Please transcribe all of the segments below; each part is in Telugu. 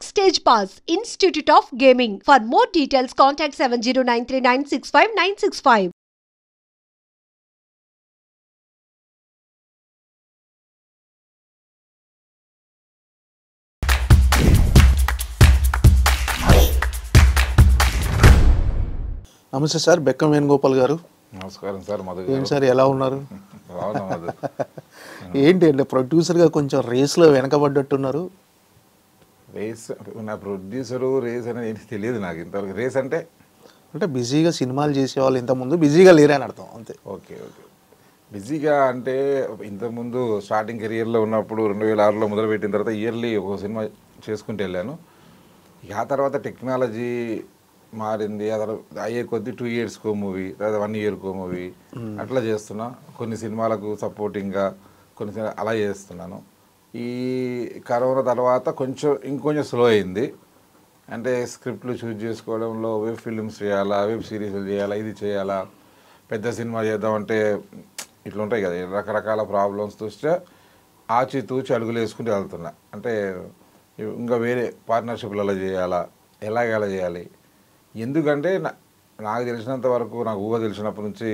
Backstage Pass, Institute of Gaming. For more details, contact 7093965965965. నమస్తే సార్, బెక్కం వేణుగోపాల్ గారు. నమస్కారం సార్. మధు ఏంటి సార్, ఎలా ఉన్నారు? మధు ఏంటి అంటే ప్రొడ్యూసర్గా కొంచెం రేస్లో వెనకబడ్డట్టున్నారు. రేస్ నా ప్రొడ్యూసరు రేస్ అనేది ఏంటి తెలియదు నాకు ఇంతవరకు. రేస్ అంటే బిజీగా సినిమాలు చేసేవాళ్ళు ఇంతకుముందు బిజీగా లేరని అర్థం, అంతే. ఓకే. బిజీగా అంటే ఇంతకుముందు స్టార్టింగ్ కెరియర్లో ఉన్నప్పుడు 2006లో మొదలుపెట్టిన తర్వాత ఇయర్లీ ఒక సినిమా చేసుకుంటూ వెళ్ళాను. ఆ తర్వాత టెక్నాలజీ మారింది. ఆ తర్వాత అయ్యే కొద్దీ 2 yearsకో మూవీ, తర్వాత 1 yearకో మూవీ అట్లా చేస్తున్నా. కొన్ని సినిమాలకు సపోర్టింగ్గా కొన్ని అలా చేస్తున్నాను. ఈ కరోనా తర్వాత ఇంకొంచెం స్లో అయింది. అంటే స్క్రిప్ట్లు చూజ్ చేసుకోవడంలో వెబ్ ఫిల్మ్స్ చేయాలా, వెబ్ సిరీస్లు చేయాలా, ఇది చేయాలా, పెద్ద సినిమా చేద్దామంటే ఇట్లా ఉంటాయి కదా, రకరకాల ప్రాబ్లమ్స్ చూస్తే ఆచితూచి అడుగులు వేసుకుంటూ వెళ్తున్నా. అంటే ఇంకా వేరే పార్ట్నర్షిప్లలో చేయాలా, ఎలాగలా చేయాలి. ఎందుకంటే నాకు తెలిసినంత వరకు, నాకు ఊహ తెలిసినప్పటి నుంచి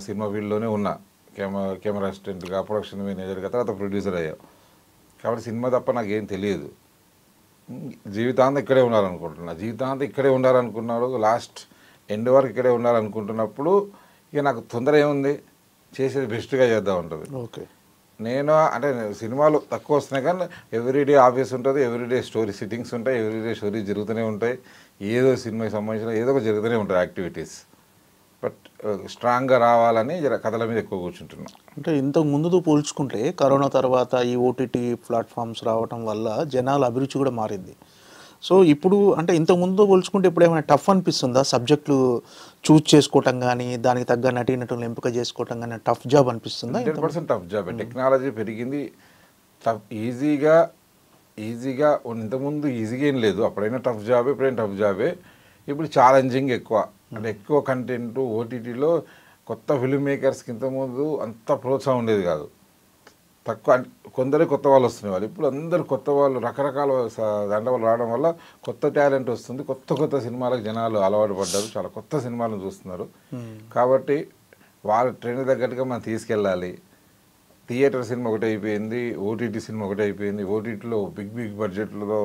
సినిమా ఫీల్డ్లోనే ఉన్నా. కెమెరా అసిస్టెంట్గా, ప్రొడక్షన్ మేనేజర్గా, తర్వాత ప్రొడ్యూసర్ అయ్యా. కాబట్టి సినిమా తప్ప నాకేం తెలియదు. జీవితాంతం ఇక్కడే ఉండాలనుకుంటున్నా. జీవితాంతం ఇక్కడే ఉండాలనుకున్నాడు. లాస్ట్ ఎండ్ వరకు ఇక్కడే ఉండాలనుకుంటున్నప్పుడు ఇక నాకు తొందర ఏముంది, చేసేది బెస్ట్గా చేద్దాం ఉంటుంది. ఓకే. నేను అంటే సినిమాలు తక్కువ వస్తున్నాయి కానీ ఎవ్రీడే ఆఫీస్ ఉంటుంది, ఎవ్రీడే స్టోరీ సిట్టింగ్స్ ఉంటాయి, ఎవ్రీడే స్టోరీ జరుగుతూనే ఉంటాయి. ఏదో సినిమాకి సంబంధించిన ఏదో ఒక జరుగుతూనే ఉంటాయి యాక్టివిటీస్. బట్ స్ట్రాంగ్గా రావాలని కథల మీద ఎక్కువ కూర్చుంటున్నాం. అంటే ఇంతకు ముందుతో పోల్చుకుంటే కరోనా తర్వాత ఈ ఓటీటీ ప్లాట్ఫామ్స్ రావటం వల్ల జనాల అభిరుచి కూడా మారింది. సో ఇప్పుడు అంటే ఇంతకు ముందుతో పోల్చుకుంటే ఇప్పుడు ఏమైనా టఫ్ అనిపిస్తుందా? సబ్జెక్టులు చూజ్ చేసుకోవటం కానీ, దానికి తగ్గ నటీనటులను ఎంపిక చేసుకోవటం కానీ టఫ్ జాబ్ అనిపిస్తుందా? 100% టఫ్ జాబ్. టెక్నాలజీ పెరిగింది. ఈజీగా ఇంతకుముందు ఈజీగా ఏం లేదు. అప్పుడైనా టఫ్ జాబే, ఇప్పుడైనా టఫ్ జాబే. ఇప్పుడు ఛాలెంజింగ్ ఎక్కువ. అంటే ఎక్కువ కంటెంట్ ఓటీటీలో. కొత్త ఫిల్మ్ మేకర్స్కి ఇంతకుముందు అంత ప్రోత్సాహం ఉండేది కాదు. తక్కువ, కొందరే కొత్త వాళ్ళు వస్తున్నారు. ఇప్పుడు అందరు కొత్త వాళ్ళు, రకరకాల దండవాళ్ళు రావడం వల్ల కొత్త టాలెంట్ వస్తుంది. కొత్త సినిమాలకు జనాలు అలవాటు పడ్డారు. చాలా కొత్త సినిమాలను చూస్తున్నారు. కాబట్టి వాళ్ళ ట్రెండ్ తగ్గట్టుగా మనం తీసుకెళ్ళాలి. థియేటర్ సినిమా ఒకటి అయిపోయింది, ఓటీటీ సినిమా ఒకటి అయిపోయింది. ఓటీటీలో బిగ్ బడ్జెట్లతో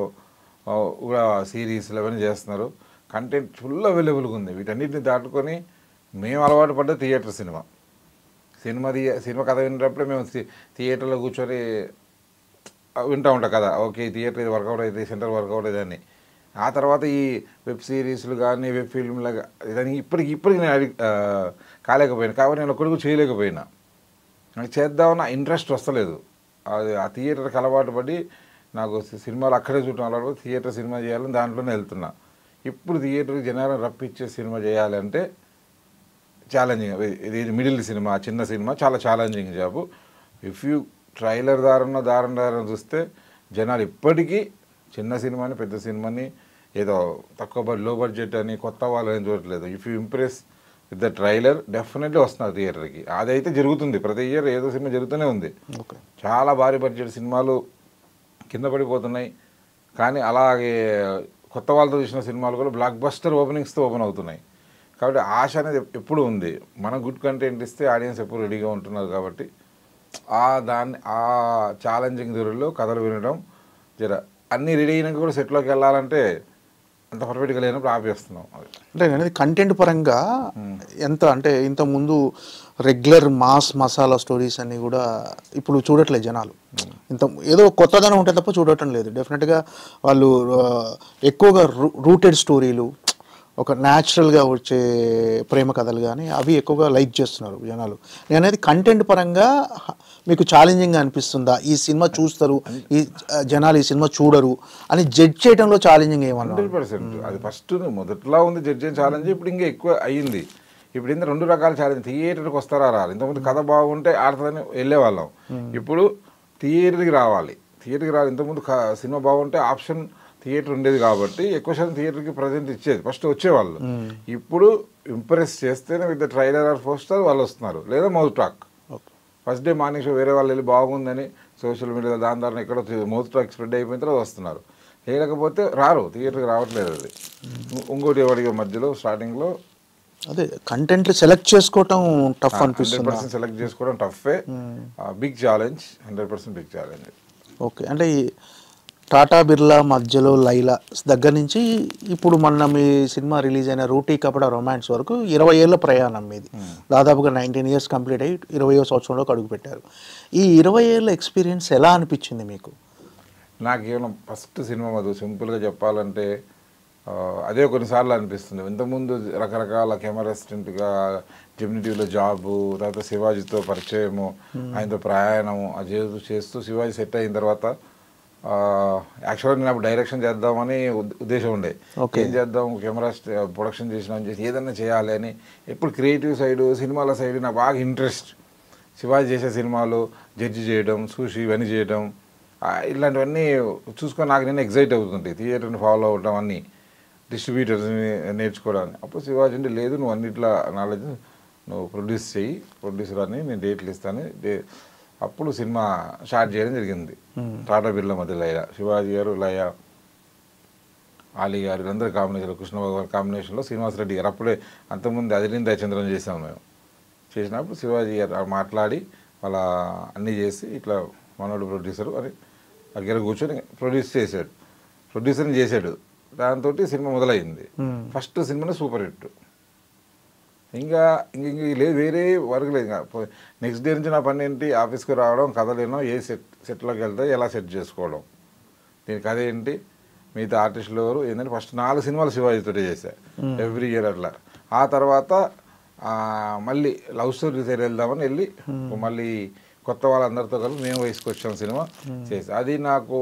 కూడా సిరీస్లు అవన్నీ చేస్తున్నారు. కంటెంట్ ఫుల్ అవైలబుల్గా ఉంది. వీటన్నిటిని దాటుకొని మేము అలవాటు పడ్డ థియేటర్ సినిమా కథ వినేటప్పుడే మేము థియేటర్లో కూర్చొని వింటూ ఉంటాం కదా. ఓకే, థియేటర్ ఇది వర్కౌట్ అయితే, సెంటర్ వర్కౌట్ అయితే అని. ఆ తర్వాత ఈ వెబ్ సిరీస్లు కానీ, వెబ్ ఫిల్మ్లు కానీ ఇప్పటికి నేను కాలేకపోయాను. కాబట్టి నేను ఒక్కడికి చేయలేకపోయినా. నాకు చేద్దామన్న ఇంట్రెస్ట్ వస్తలేదు. అది ఆ థియేటర్కి అలవాటు పడి నాకు సినిమాలు అక్కడే చూడటం అలవాటు పడి థియేటర్ సినిమా చేయాలని దాంట్లోనే వెళ్తున్నా. ఇప్పుడు థియేటర్కి జనాలను రప్పించే సినిమా చేయాలంటే ఛాలెంజింగ్. ఇది మిడిల్ సినిమా, చిన్న సినిమా, చాలా challenging job. If you trailer దారం చూస్తే జనాలు ఇప్పటికీ చిన్న సినిమాని, పెద్ద సినిమాని, ఏదో లో బడ్జెట్ అని, కొత్త వాళ్ళు అని చూడట్లేదు. If you impress with the trailer definitely వస్తున్నారు థియేటర్కి. అదైతే జరుగుతుంది. ప్రతి ఇయర్ ఏదో సినిమా జరుగుతూనే ఉంది. చాలా భారీ బడ్జెట్ సినిమాలు కింద పడిపోతున్నాయి. కానీ అలాగే కొత్త వాళ్ళతో చూసిన సినిమాలు కూడా బ్లాక్ బస్టర్ ఓపెనింగ్స్తో ఓపెన్ అవుతున్నాయి. కాబట్టి ఆశ అనేది ఎప్పుడు ఉంది. మనం గుడ్ కంటెంట్ ఇస్తే ఆడియన్స్ ఎప్పుడు రెడీగా ఉంటున్నారు. కాబట్టి ఆ ఛాలెంజింగ్ దూరంలో కథలు వినడం అన్నీ రెడీ అయినాక కూడా సెట్లోకి వెళ్ళాలంటే అంత పర్ఫెక్ట్గా లేనప్పుడు ఆపేస్తున్నాం. అంటే అనేది కంటెంట్ పరంగా ఎంత అంటే ఇంతకుముందు రెగ్యులర్ మాస్ మసాలా స్టోరీస్ అన్నీ కూడా ఇప్పుడు చూడట్లేదు జనాలు. ఏదో కొత్తదనం ఉంటే తప్ప చూడటం లేదు. డెఫినెట్గా వాళ్ళు ఎక్కువగా రూటెడ్ స్టోరీలు, ఒక న్యాచురల్గా వచ్చే ప్రేమ కథలు కానీ అవి ఎక్కువగా లైక్ చేస్తున్నారు జనాలు. నేను అనేది కంటెంట్ పరంగా మీకు ఛాలెంజింగ్గా అనిపిస్తుందా? ఈ సినిమా చూస్తారు, ఈ జనాలు ఈ సినిమా చూడరు అని జడ్జ్ చేయడంలో ఛాలెంజింగ్ ఏమన్నా? 100%. అది ఫస్ట్ మొదట్లో ఉంది జడ్జ్ ఛాలెంజ్. ఇప్పుడు ఇంకా ఎక్కువ అయ్యింది. ఇప్పుడు ఇంత 2 రకాల ఛాలెంజ్. థియేటర్కి వస్తారా రాలి. ఇంతకుముందు కథ బాగుంటే ఆడుతుందని వెళ్ళేవాళ్ళం. ఇప్పుడు థియేటర్కి రావాలి. ఇంతకుముందు సినిమా బాగుంటే ఆప్షన్ థియేటర్ ఉండేది కాబట్టి ఎక్కువ శాతం థియేటర్కి ప్రజెంట్ ఇచ్చేది. ఫస్ట్ వచ్చేవాళ్ళు. ఇప్పుడు ఇంప్రెస్ చేస్తేనే with the trailer or poster వాళ్ళు వస్తున్నారు, లేదా mouth talk. First day morning show వేరే వాళ్ళు వెళ్ళి బాగుందని సోషల్ మీడియాలో దాని ద్వారా ఎక్కడో మౌత్ టాక్ స్ప్రెడ్ అయిపోయిన తర్వాత వస్తున్నారు. లేకపోతే రారు, థియేటర్కి రావట్లేదు. అది ఇంకోటి ఎవరికి మధ్యలో స్టార్టింగ్లో అదే కంటెంట్ సెలెక్ట్ చేసుకోవటం టఫ్ అనిపిస్తుంది. 100% సెలెక్ట్ చేసుకోవడం టఫే, big challenge, 100% big challenge. Okay, అంటే ఈ టాటా బిర్లా మధ్యలో లైలా దగ్గర నుంచి ఇప్పుడు మొన్న మీ సినిమా రిలీజ్ అయిన రూటీ కపడా రొమాన్స్ వరకు 20 ఏళ్ళ ప్రయాణం మీది. దాదాపుగా 19 ఇయర్స్ కంప్లీట్ అయ్యి 20వ సంవత్సరంలోకి అడుగుపెట్టారు. ఈ 20 ఏళ్ళ ఎక్స్పీరియన్స్ ఎలా అనిపించింది మీకు? నాకేమో ఫస్ట్ సినిమా మధు సింపుల్గా చెప్పాలంటే అదే కొన్నిసార్లు అనిపిస్తుంది. ఇంతకుముందు రకరకాల కెమెరా అసిస్టెంట్గా జెమిని టీవీలో జాబు, తర్వాత శివాజీతో పరిచయము, ఆయనతో ప్రయాణము అది చేస్తూ శివాజీ సెట్ అయిన తర్వాత యాక్చువల్గా నేను అప్పుడు డైరెక్షన్ చేద్దామని ఉద్దేశం ఉండే. ఏం చేద్దాం, కెమెరా ప్రొడక్షన్ చేసినా చేసి ఏదన్నా చేయాలి అని ఎప్పుడు క్రియేటివ్ సైడు సినిమాల సైడ్ నాకు బాగా ఇంట్రెస్ట్. శివాజీ చేసే సినిమాలు జడ్జి చేయడం, చూసి ఇవన్నీ చేయడం, ఇలాంటివన్నీ చూసుకొని నాకు నేను ఎగ్జైట్ అవుతుంటాయి. థియేటర్ని ఫాలో అవడం, అన్నీ డిస్ట్రిబ్యూటర్స్ని నేర్చుకోవడానికి. అప్పుడు శివాజీ అంటే లేదు, నువ్వు అన్నిట్లా నాలెడ్జ్ నువ్వు ప్రొడ్యూస్ చెయ్యి, ప్రొడ్యూసర్ అని నేను డేట్లు ఇస్తాను. అప్పుడు సినిమా స్టార్ట్ చేయడం జరిగింది. టాటా బిర్లా మధ్య లయ, శివాజీ గారు లయ, ఆలీ గారు వీళ్ళందరూ కాంబినేషన్, కృష్ణ భగవాన్ కాంబినేషన్లో శ్రీనివాస్ రెడ్డి గారు అప్పుడే అంతకుముందు అదిలింద చంద్రన్ చేసాము మేము. చేసినప్పుడు శివాజీ గారు మాట్లాడి వాళ్ళ అన్నీ చేసి ఇట్లా మనోడు ప్రొడ్యూసరు అని దగ్గర కూర్చొని ప్రొడ్యూసర్ని చేశాడు. దాంతో సినిమా మొదలైంది. ఫస్ట్ సినిమానే సూపర్ హిట్. ఇంకా లేదు, వేరే వర్క్ లేదు. నెక్స్ట్ డే నుంచి నా పని ఏంటి, ఆఫీస్కి రావడం, కథలేనో ఏ సెట్లోకి వెళ్తే ఎలా సెట్ చేసుకోవడం, దీని కథ ఏంటి, మిగతా ఆర్టిస్టులు ఎవరు ఏంటంటే ఫస్ట్ 4 సినిమాలు శివాజీతో చేశాను ఎవ్రీ ఇయర్ అట్లా. ఆ తర్వాత మళ్ళీ లవ్ స్టోరీ సైడ్ వెళ్దామని వెళ్ళి మళ్ళీ కొత్త వాళ్ళందరితో కలిసి మేము వయసుకు వచ్చాం సినిమా చేసి. అది నాకు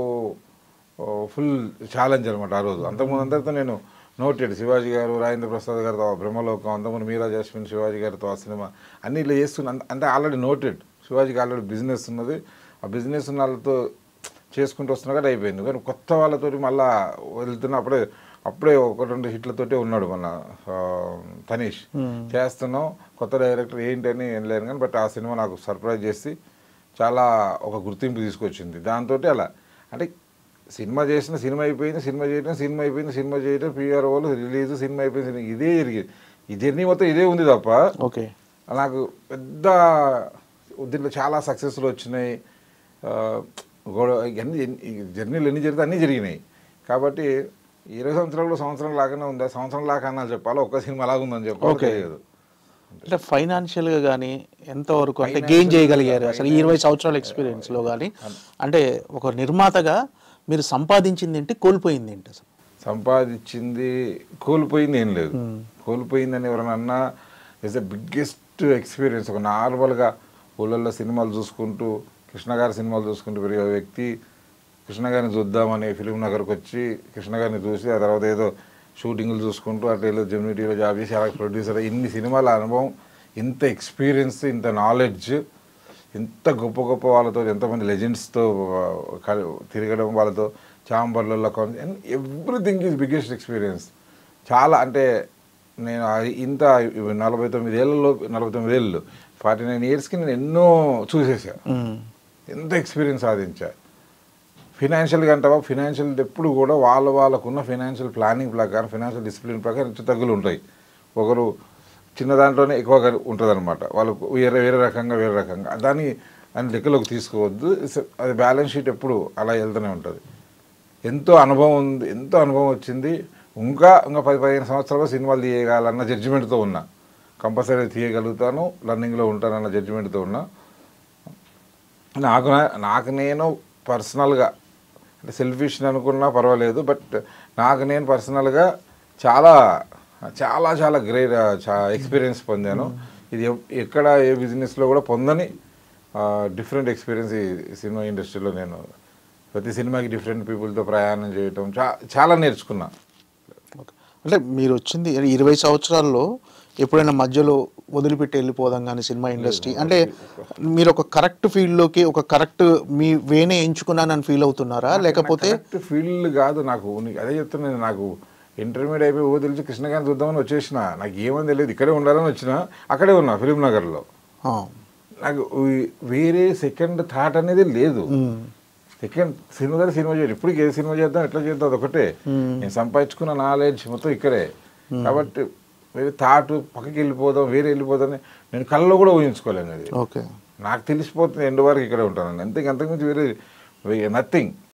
ఫుల్ ఛాలెంజ్ అనమాట ఆ రోజు. అంతకుముందు అందరితో నేను నోటెడ్, శివాజీ గారు, రాజేంద్ర ప్రసాద్ గారితో బ్రహ్మలోకం, అంతకుముందు మీరా జాస్మిన్, శివాజీ గారితో ఆ సినిమా అన్నీ ఇలా చేస్తున్నాను. అంటే ఆల్రెడీ నోటెడ్, శివాజీకి ఆల్రెడీ బిజినెస్ ఉన్నది. ఆ బిజినెస్ ఉన్న వాళ్ళతో చేసుకుంటూ వస్తున్నా కూడా అయిపోయింది. కానీ కొత్త వాళ్ళతోటి మళ్ళీ వెళ్తున్నా అప్పుడే 1-2 హిట్లతోటే ఉన్నాడు మన తనీష్. చేస్తున్నాం, కొత్త డైరెక్టర్ ఏంటని ఏం లేను కానీ బట్ ఆ సినిమా నాకు సర్ప్రైజ్ చేసి చాలా ఒక గుర్తింపు తీసుకొచ్చింది. దాంతో అలా అంటే సినిమా చేసిన సినిమా అయిపోయింది, సినిమా చేయడం పిఆర్ వాళ్ళు రిలీజ్, సినిమా అయిపోయింది, ఇదే జరిగింది. ఈ జర్నీ మొత్తం ఇదే ఉంది తప్ప ఓకే నాకు పెద్ద దీంట్లో చాలా సక్సెస్లు వచ్చినాయి. జర్నీలు ఎన్ని జరిగితే అన్నీ జరిగినాయి. కాబట్టి 20 సంవత్సరాలు సంవత్సరం లాగానే ఉందా, సంవత్సరం లాగా అన్నా చెప్పాలి, ఒక్క సినిమా అలాగా ఉందని చెప్పాలి. తెలియదు అంటే ఫైనాన్షియల్గా కానీ ఎంతవరకు అంటే గెయిన్ చేయగలిగారు అసలు ఈ 20 సంవత్సరాల ఎక్స్పీరియన్స్లో కానీ? అంటే ఒక నిర్మాతగా మీరు సంపాదించింది ఏంటి, కోల్పోయింది ఏంటి? అసలు సంపాదించింది కోల్పోయింది ఏం లేదు. కోల్పోయిందని ఎవరైనా అన్నా ఇస్ ద బిగ్గెస్ట్ ఎక్స్పీరియన్స్. ఒక నార్మల్గా ఊళ్ళల్లో సినిమాలు చూసుకుంటూ, కృష్ణ గారి సినిమాలు చూసుకుంటూ పెరిగే వ్యక్తి కృష్ణ గారిని చూద్దామని ఫిలిం నగర్కి వచ్చి కృష్ణ గారిని చూసి ఆ తర్వాత ఏదో షూటింగ్లు చూసుకుంటూ అట్లా ఏదో జెమిని టీవీలో జాబ్ చేసి అలా ప్రొడ్యూసర్, ఇన్ని సినిమాల అనుభవం, ఇంత ఎక్స్పీరియన్స్, ఇంత నాలెడ్జ్, ఎంత గొప్ప గొప్ప వాళ్ళతో, ఎంతమంది లెజెండ్స్తో తిరగడం, వాళ్ళతో ఛాంబర్లలో ఎవ్రీథింగ్ ఈజ్ బిగ్గెస్ట్ ఎక్స్పీరియన్స్. చాలా అంటే నేను ఇంత 49 ఏళ్ళలో 49 ఇయర్స్కి నేను ఎన్నో చూసేసా, ఎంత ఎక్స్పీరియన్స్ సాధించా. ఫినాన్షియల్గా అంటావా, ఫినాన్షియల్ ఎప్పుడు కూడా వాళ్ళకున్న ఫినాన్షియల్ ప్లానింగ్ ప్రకారం, ఫినాన్షియల్ డిసిప్లిన్ ప్రకారం హెచ్చు తగ్గులు ఉంటాయి. ఒకరు చిన్న దాంట్లోనే ఎక్కువగా ఉంటుంది అనమాట, వాళ్ళకు వేరే రకంగా దాన్ని లెక్కలోకి తీసుకోవద్దు. అది బ్యాలెన్స్ షీట్ ఎప్పుడు అలా వెళ్తూనే ఉంటుంది. ఎంతో అనుభవం వచ్చింది. ఇంకా 10-15 సంవత్సరాలు సినిమాలు తీయగలన్న జడ్జిమెంట్తో ఉన్నా, కంపల్సరీ తీయగలుగుతాను, రన్నింగ్లో ఉంటానన్న జడ్జిమెంట్తో ఉన్నా. నాకు నేను పర్సనల్గా అంటే సెల్ఫిష్ అనుకున్నా పర్వాలేదు, బట్ నాకు నేను పర్సనల్గా చాలా చాలా చాలా గ్రేట్ ఎక్స్పీరియన్స్ పొందాను. ఇది ఎక్కడ ఏ బిజినెస్లో కూడా పొందని డిఫరెంట్ ఎక్స్పీరియన్స్ ఈ సినిమా ఇండస్ట్రీలో. నేను ప్రతి సినిమాకి డిఫరెంట్ పీపుల్తో ప్రయాణం చేయటం చాలా నేర్చుకున్నా. అంటే మీరు వచ్చింది 20 సంవత్సరాల్లో ఎప్పుడైనా మధ్యలో వదిలిపెట్టి వెళ్ళిపోదాం కానీ సినిమా ఇండస్ట్రీ అంటే మీరు ఒక కరెక్ట్ ఫీల్డ్లోకి ఒక కరెక్ట్ మీ వేనే ఎంచుకున్నానని ఫీల్ అవుతున్నారా, లేకపోతే? కరెక్ట్ ఫీల్డ్ కాదు నాకు, అదే చెప్తున్నాను. నాకు ఇంటర్మీడియట్ అయిపోయి తెలిసి కృష్ణ గారిని చూద్దామని వచ్చేసిన, నాకు ఏమని తెలియదు, ఇక్కడే ఉండాలని వచ్చిన, అక్కడే ఉన్నా ఫిలిం నగర్లో. నాకు వేరే సెకండ్ థాట్ అనేది లేదు. ఇక్కడ సినిమా చేయరు. ఇప్పటికి ఏ సినిమా చేద్దాం ఎట్లా చేద్దాం అది ఒకటే. నేను సంపాదించుకున్న నాలెడ్జ్ మొత్తం ఇక్కడే. కాబట్టి వేరే థాట్ పక్కకి వెళ్ళిపోదాం, వేరే వెళ్ళిపోదాం నేను కళ్ళలో కూడా ఊహించుకోలేను. అది ఓకే, నాకు తెలిసిపోతుంది ఎండ్ వరకు ఇక్కడే ఉంటాను. అంతకుమించి వేరే నథింగ్.